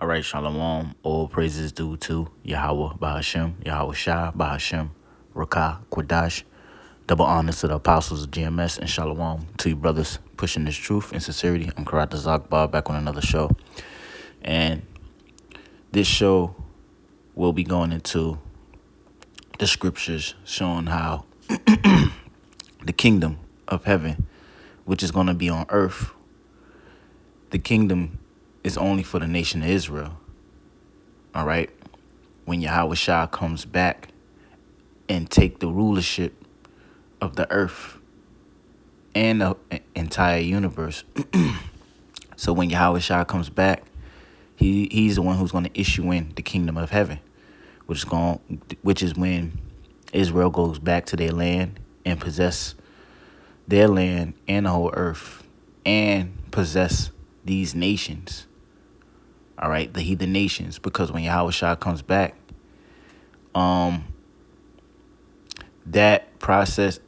All right, Shalom. All praises due to Yahweh, Bahashem, Yahweh Shah, Bahashem, Rakah, Quadash. Double honors to the apostles of GMS and Shalom to you brothers pushing this truth and sincerity. I'm Karata Zakbar back on another show. And this show will be going into the scriptures showing how the kingdom of heaven, which is going to be on earth, the kingdom is only for the nation of Israel. All right? When Yahweh Shah comes back and take the rulership of the earth and the entire universe. So when Yahweh Shah comes back, he's the one who's going to issue in the kingdom of heaven, which is when Israel goes back to their land and possess their land and the whole earth and possess these nations. All right, the heathen nations, because when Yahweh Shah comes back, that process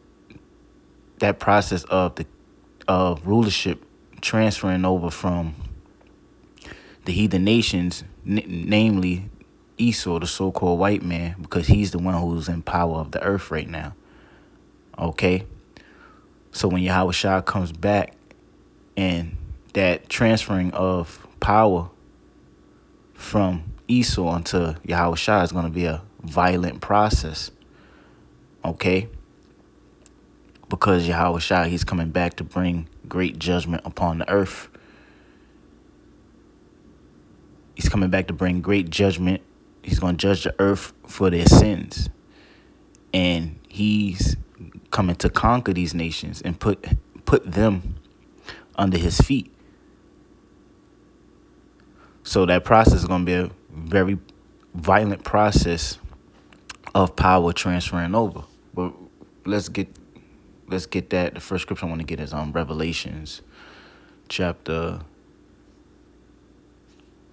of rulership transferring over from the heathen nations, namely Esau, the so-called white man, because he's the one who's in power of the earth right now. Okay, so when Yahweh Shah comes back, and that transferring of power from Esau onto Yahweh Shah is going to be a violent process. Okay? Because Yahweh Shah, he's coming back to bring great judgment upon the earth. He's coming back to bring great judgment. He's going to judge the earth for their sins. And he's coming to conquer these nations and put them under his feet. So that process is going to be a very violent process of power transferring over. But let's get that. The first scripture I want to get is Revelations chapter, I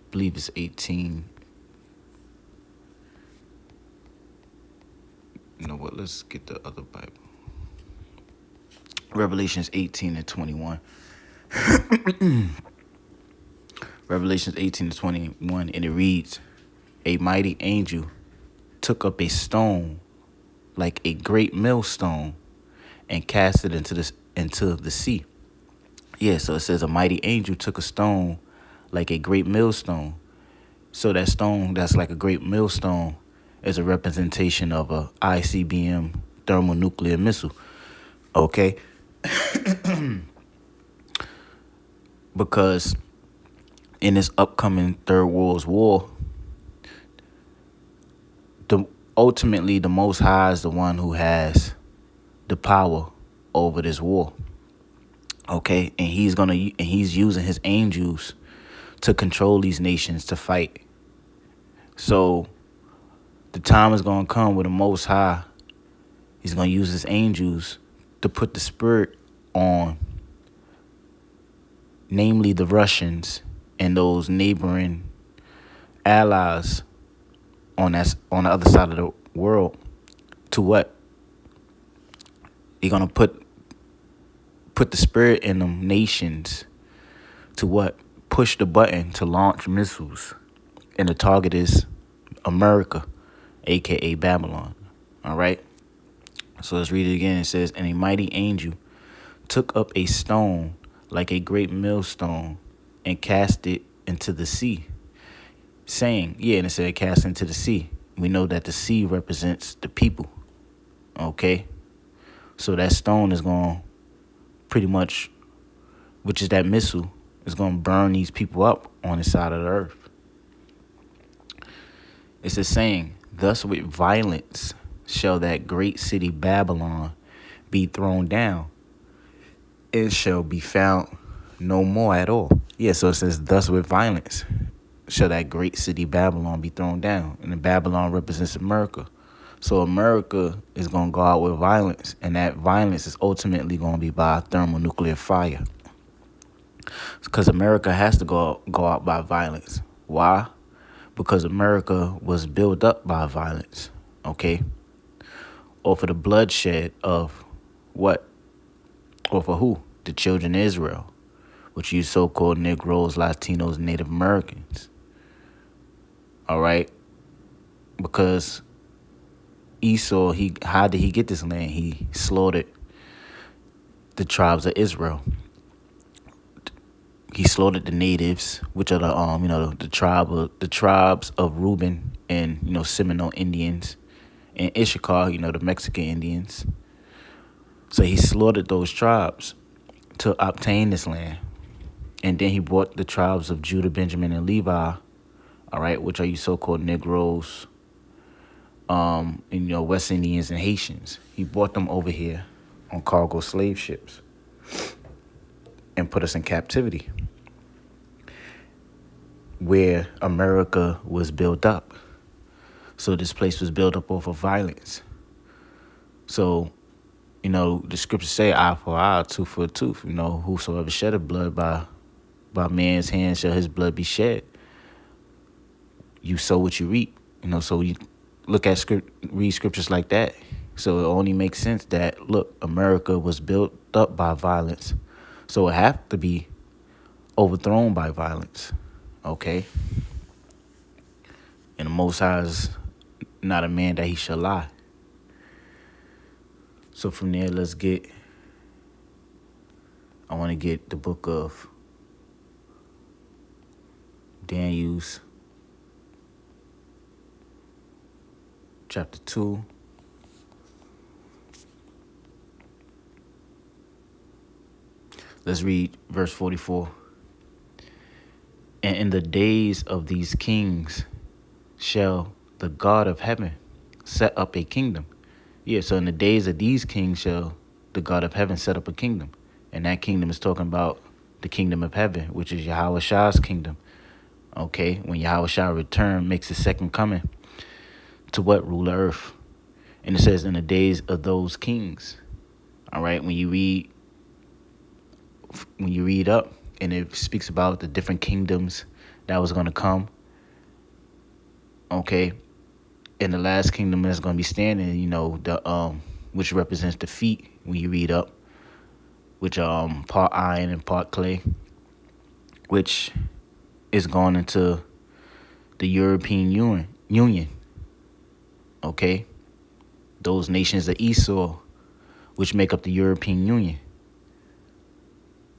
believe it's 18. You know what? Let's get the other Bible. Revelations 18 and 21. Revelations 18 to 21, and it reads, "A mighty angel took up a stone like a great millstone and cast it into the sea." Yeah, so it says a mighty angel took a stone like a great millstone. So that stone that's like a great millstone is a representation of a ICBM thermonuclear missile. Okay? Because in this upcoming Third World War, ultimately the Most High is the one who has the power over this war. Okay, and he's using his angels to control these nations to fight. So the time is going to come where the Most High, he's going to use his angels to put the spirit on, namely the Russians and those neighboring allies on the other side of the world, to what? You're going to put the spirit in them nations to what? Push the button to launch missiles. And the target is America, a.k.a. Babylon. All right? So let's read it again. It says, "And a mighty angel took up a stone like a great millstone and cast it into the sea, saying," and it said cast into the sea. We know that the sea represents the people. Okay? So that stone is going to pretty much, which is that missile, is going to burn these people up on the side of the earth. It's a saying, "Thus with violence shall that great city Babylon be thrown down. It shall be found no more at all." Yeah, so it says, "Thus with violence shall that great city Babylon be thrown down." And the Babylon represents America. So America is going to go out with violence, and that violence is ultimately going to be by thermonuclear fire. Because America has to go out by violence. Why? Because America was built up by violence, okay? Or for the bloodshed of what? Or for who? The children of Israel, which you so-called Negroes, Latinos, Native Americans. all right? Because Esau, how did he get this land? He slaughtered the tribes of Israel. He slaughtered the natives, which are the tribes of Reuben and Seminole Indians, and Issachar, the Mexican Indians. So he slaughtered those tribes to obtain this land. And then he brought the tribes of Judah, Benjamin, and Levi, all right, which are you so-called Negroes, West Indians and Haitians. He brought them over here on cargo slave ships and put us in captivity, where America was built up. So this place was built up off of violence. So, the scriptures say eye for eye, tooth for a tooth. Whosoever sheddeth blood by man's hand shall his blood be shed. You sow what you reap. So you look at read scriptures like that. So it only makes sense that, look, America was built up by violence. So it have to be overthrown by violence. Okay? And the Most High is not a man that he shall lie. So from there, I want to get the book of Daniel, chapter 2. Let's read verse 44. And in the days of these kings shall the God of heaven set up a kingdom. Yeah, so in the days of these kings shall the God of heaven set up a kingdom. And that kingdom is talking about the kingdom of heaven, which is Yahweh Shah's kingdom. Okay, when Yahweh Shah return, makes his second coming to what? Rule the earth. And it says in the days of those kings. All right, when you read up, and it speaks about the different kingdoms that was going to come. Okay, and the last kingdom that's going to be standing, which represents the feet when you read up, which are part iron and part clay, which is going into the European Union. Okay, those nations of Esau, which make up the European Union.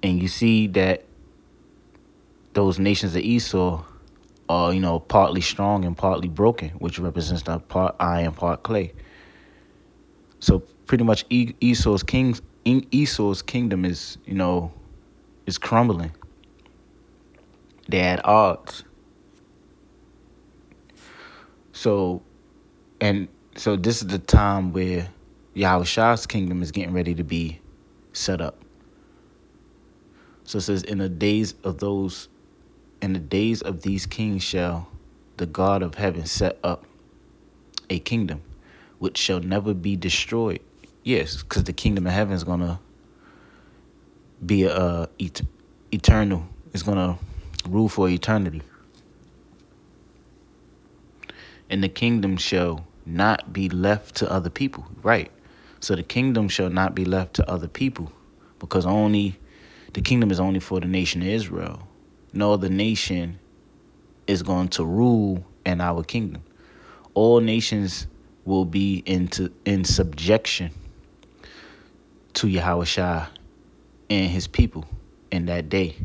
And you see that those nations of Esau are, partly strong and partly broken, which represents the part iron, part clay. So pretty much Esau's kingdom is, is crumbling. They're at odds. So this is the time where Yahweh Shah's kingdom is getting ready to be set up. So it says, in the days of these kings shall the God of heaven set up a kingdom which shall never be destroyed. Yes, because the kingdom of heaven is going to be eternal. It's going to rule for eternity. And the kingdom shall not be left to other people. Right. So the kingdom shall not be left to other people, because the kingdom is only for the nation of Israel. No other nation is going to rule in our kingdom. All nations will be in subjection to Yahweh Shah and his people in that day.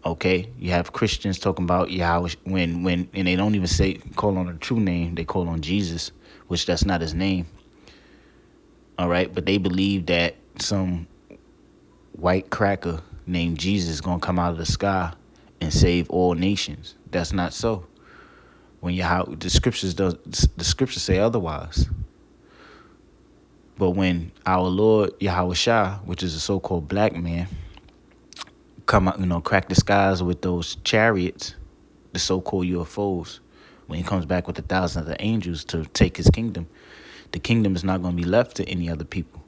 Okay, you have Christians talking about Yahweh when and they don't even call on a true name. They call on Jesus, which that's not his name. All right, but they believe that some white cracker named Jesus is going to come out of the sky and save all nations. That's not so. When the scriptures say otherwise. But when our Lord Yahweh Shah, which is a so-called black man, come out, crack the skies with those chariots, the so-called UFOs, when he comes back with 1,000 of the angels to take his kingdom, the kingdom is not going to be left to any other people.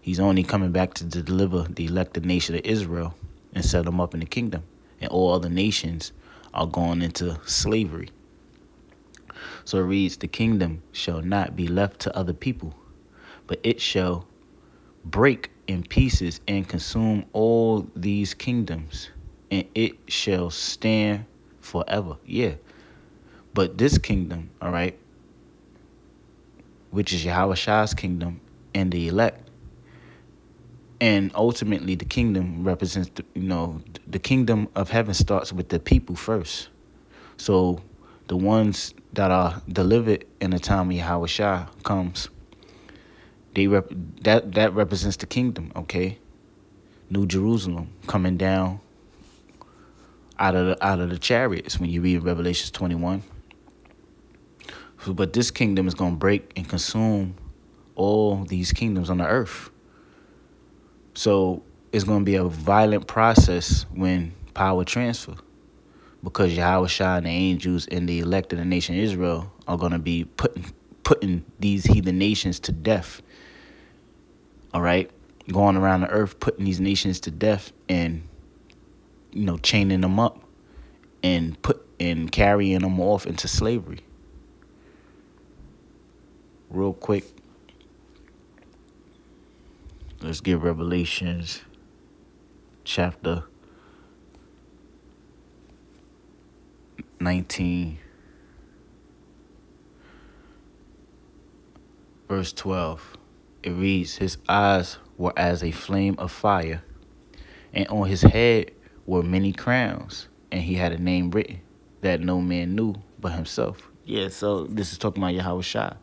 He's only coming back to deliver the elected nation of Israel and set them up in the kingdom. And all other nations are going into slavery. So it reads, the kingdom shall not be left to other people, but it shall break in pieces and consume all these kingdoms, and it shall stand forever. Yeah. But this kingdom, all right, which is Yahweh Shah's kingdom and the elect, and ultimately the kingdom represents, the kingdom of heaven starts with the people first. So the ones that are delivered in the time of Yahweh Shah comes, that represents the kingdom, okay? New Jerusalem coming down out of the chariots when you read Revelations 21. But this kingdom is going to break and consume all these kingdoms on the earth. So it's going to be a violent process when power transfer, because Yahweh Shah and the angels and the elect of the nation Israel are going to be putting these heathen nations to death. All right, going around the earth, putting these nations to death, and chaining them up and carrying them off into slavery. Real quick, let's get Revelations chapter 19, verse 12. It reads, "His eyes were as a flame of fire, and on his head were many crowns, and he had a name written that no man knew but himself." Yeah, so this is talking about Yahweh Shah.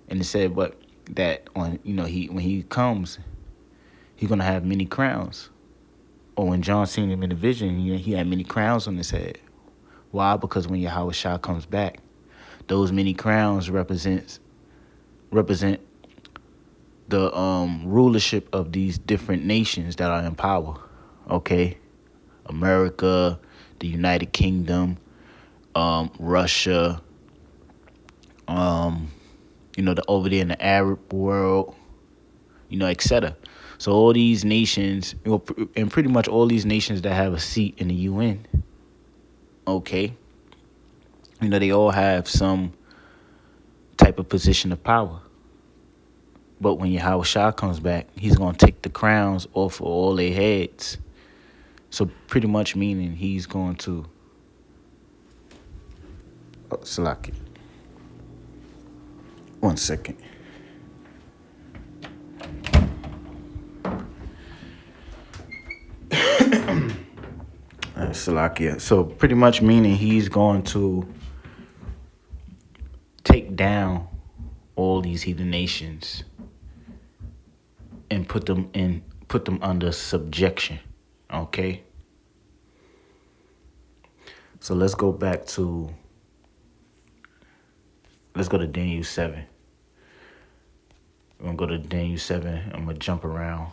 And it said, but that when he comes, he's gonna have many crowns. Or when John seen him in the vision, he had many crowns on his head. Why? Because when Yahweh Shah comes back, those many crowns represent the rulership of these different nations that are in power. Okay, America, the United Kingdom, Russia, over there in the Arab world, etc. So all these nations, and pretty much all these nations that have a seat in the UN, okay, they all have some type of position of power. But when Yahweh Shah comes back, he's going to take the crowns off of all their heads. So pretty much meaning he's going to... Oh, Salaki. 1 second. Salakia. So pretty much meaning he's going to take down all these heathen nations and put them under subjection. Okay. So let's go to Daniel 7. We're gonna go to Daniel 7. I'm gonna jump around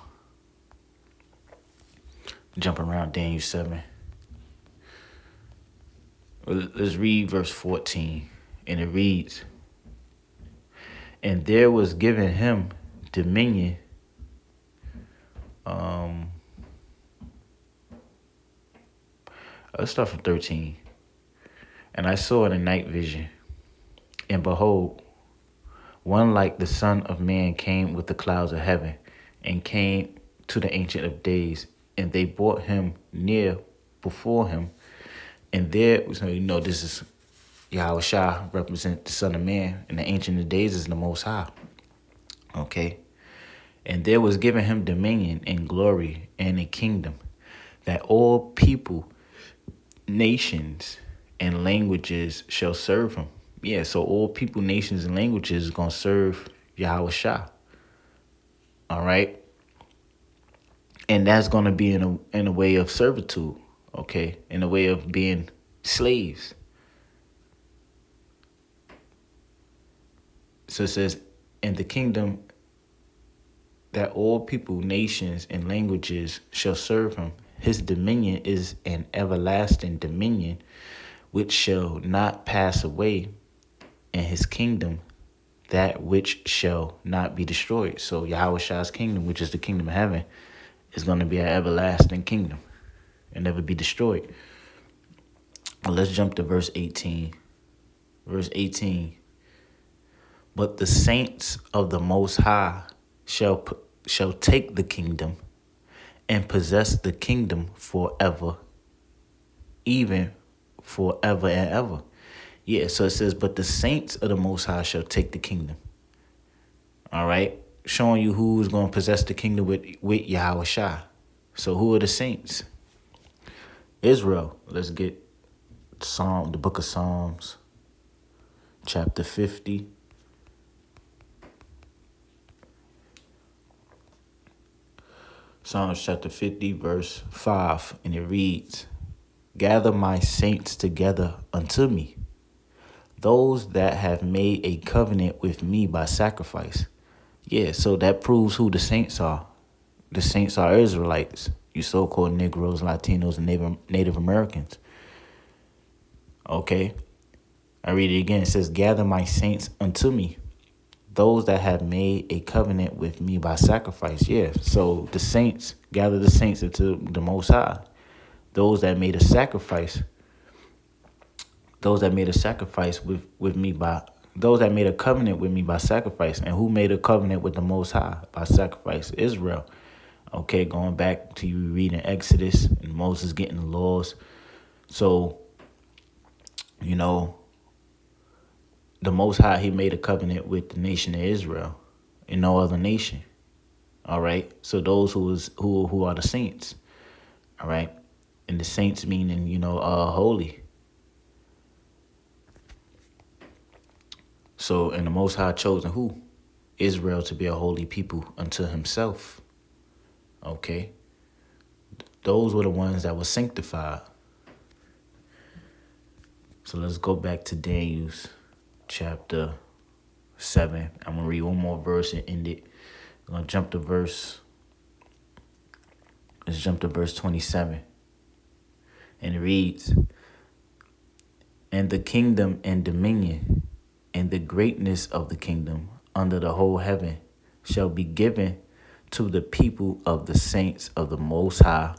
Daniel 7. Let's read verse 14. And it reads, "And there was given him dominion." Let's start from 13. "And I saw in a night vision, and behold, one like the Son of Man came with the clouds of heaven, and came to the Ancient of Days, and they brought him near before him. And there, so this is Yahweh Shah represent the Son of Man, and the Ancient of Days is the Most High. Okay. And there was given him dominion and glory and a kingdom, that all people, nations, and languages shall serve him." Yeah, so all people, nations, and languages is going to serve Yahweh Shah. All right? And that's going to be in a way of servitude, okay? In a way of being slaves. So it says, "In the kingdom that all people, nations, and languages shall serve him. His dominion is an everlasting dominion, which shall not pass away, and his kingdom that which shall not be destroyed." So Yahweh Shah's kingdom, which is the kingdom of heaven, is going to be an everlasting kingdom and never be destroyed. Well, let's jump to verse 18. Verse 18. "But the saints of the Most High shall take the kingdom and possess the kingdom forever, even forever and ever. Yeah, so it says, but the saints of the Most High shall take the kingdom. All right, showing you who's going to possess the kingdom with Yahweh Shai. So who are the saints? Israel. Let's get the book of Psalms, chapter 50. Psalms chapter 50, verse 5, and it reads, gather my saints together unto me, those that have made a covenant with me by sacrifice. Yeah, so that proves who the saints are. The saints are Israelites, you so-called Negroes, Latinos, and Native Americans. Okay, I read it again. It says, gather my saints unto me, those that have made a covenant with me by sacrifice. Yeah, so the saints, gather the saints into the Most High. Those that made a sacrifice, those that made a sacrifice with me by, those that made a covenant with me by sacrifice. And who made a covenant with the Most High by sacrifice? Israel. Okay, going back to you reading Exodus and Moses getting the laws. So, you know, the Most High, he made a covenant with the nation of Israel and no other nation. All right. So those who are the saints. All right. And the saints meaning, holy. So, and the Most High chosen who? Israel to be a holy people unto himself. Okay. Those were the ones that were sanctified. So let's go back to Daniel's chapter 7. I'm going to read one more verse and end it. I'm going to jump to verse. Let's jump to verse 27. And it reads, and the kingdom and dominion and the greatness of the kingdom under the whole heaven shall be given to the people of the saints of the Most High,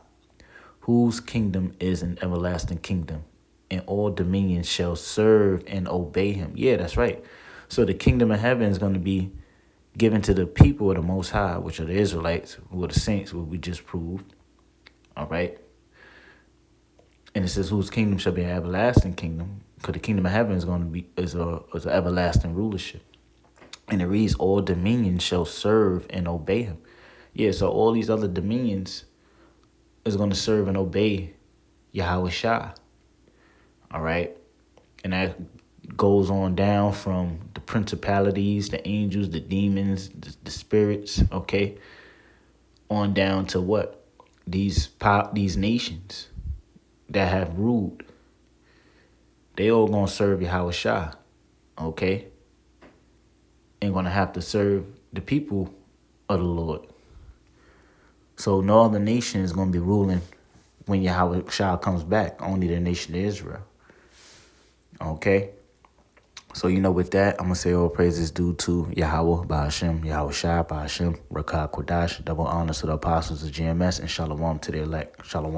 whose kingdom is an everlasting kingdom, and all dominions shall serve and obey him. Yeah, that's right. So the kingdom of heaven is going to be given to the people of the Most High, which are the Israelites, who are the saints, what we just proved. All right. And it says, whose kingdom shall be an everlasting kingdom, because the kingdom of heaven is going to be is an everlasting rulership. And it reads, all dominions shall serve and obey him. Yeah, so all these other dominions is going to serve and obey Yahweh Shai. All right. And that goes on down from the principalities, the angels, the demons, the spirits, okay, on down to what? These nations that have ruled. They all going to serve Yahweh Shai, okay? And going to have to serve the people of the Lord. So no other nation is going to be ruling when Yahweh Shai comes back. Only the nation of Israel. Okay? So, with that, I'm going to say all praises due to Yahweh, Ba'ashem, Yahweh Shai, Ba'ashem, Rakah Kodash, double honors to the apostles of GMS, and Shalom to the elect. Shalom.